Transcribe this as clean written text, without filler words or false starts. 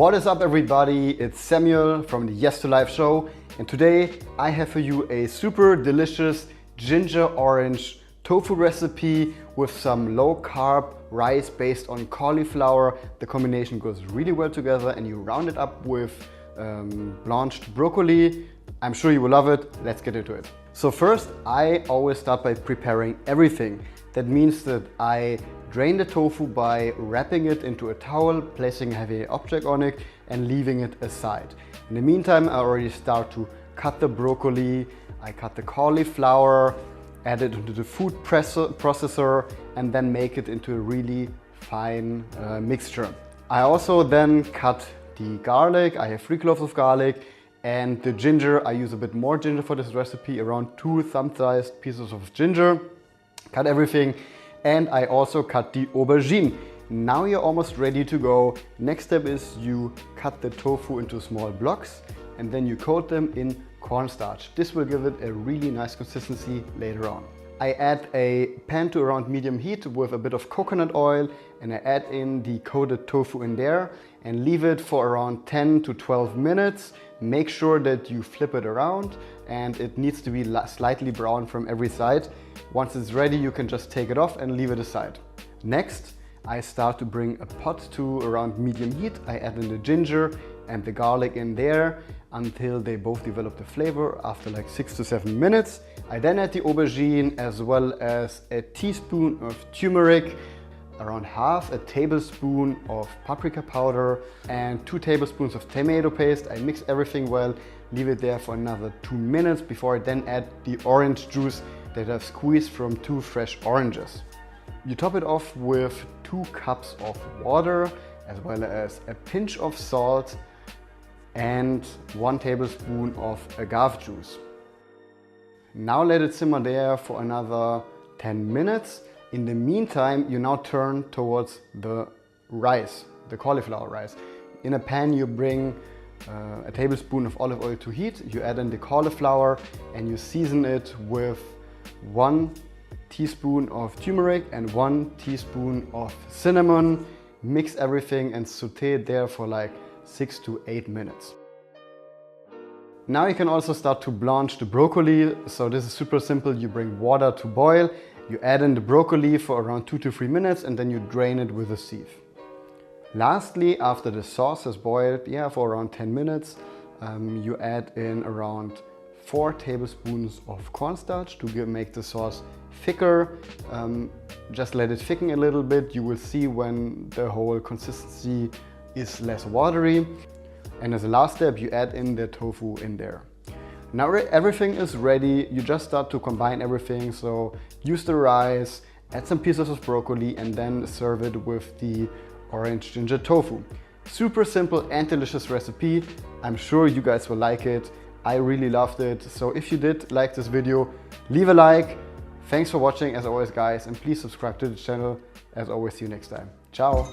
What is up everybody, it's Samuel from the Yes to Life show, and today I have for you a super delicious ginger orange tofu recipe with some low carb rice based on cauliflower. The combination goes really well together and you round it up with blanched broccoli. I'm sure you will love it. Let's get into it. So first, I always start by preparing everything. That means that I drain the tofu by wrapping it into a towel, placing a heavy object on it and leaving it aside. In the meantime, I already start to cut the broccoli, I cut the cauliflower, add it into the food processor and then make it into a really fine mixture. I also then cut the garlic. I have 3 cloves of garlic, and the ginger, I use a bit more ginger for this recipe, around 2 thumb-sized pieces of ginger. Cut everything, and I also cut the aubergine. Now you're almost ready to go. Next step is you cut the tofu into small blocks and then you coat them in cornstarch. This will give it a really nice consistency later on. I add a pan to around medium heat with a bit of coconut oil, and I add in the coated tofu in there and leave it for around 10 to 12 minutes. Make sure that you flip it around and it needs to be slightly brown from every side. Once it's ready, you can just take it off and leave it aside. Next, I start to bring a pot to around medium heat. I add in the ginger and the garlic in there until they both develop the flavor after like 6 to 7 minutes. I then add the aubergine as well as a teaspoon of turmeric, around half a tablespoon of paprika powder and 2 tablespoons of tomato paste. I mix everything well, leave it there for another 2 minutes before I then add the orange juice that I've squeezed from 2 fresh oranges. You top it off with 2 cups of water as well as a pinch of salt and 1 tablespoon of agave juice. Now let it simmer there for another 10 minutes. In the meantime, you now turn towards the rice, the cauliflower rice. In a pan you bring a tablespoon of olive oil to heat. You add in the cauliflower and you season it with 1 teaspoon of turmeric and 1 teaspoon of cinnamon. Mix everything and saute it there for like 6 to 8 minutes. Now you can also start to blanch the broccoli. So this is super simple. You bring water to boil, you add in the broccoli for around 2 to 3 minutes and then you drain it with a sieve. Lastly, after the sauce has boiled for around 10 minutes, you add in around 4 tablespoons of cornstarch to make the sauce thicker. Just let it thicken a little bit. You will see when the whole consistency is less watery. And as a last step, you add in the tofu in there. Now everything is ready. You just start to combine everything. So use the rice, add some pieces of broccoli, and then serve it with the orange ginger tofu. Super simple and delicious recipe. I'm sure you guys will like it. I really loved it. So if you did like this video, leave a like. Thanks for watching as always, guys, and please subscribe to the channel. As always, see you next time. Ciao.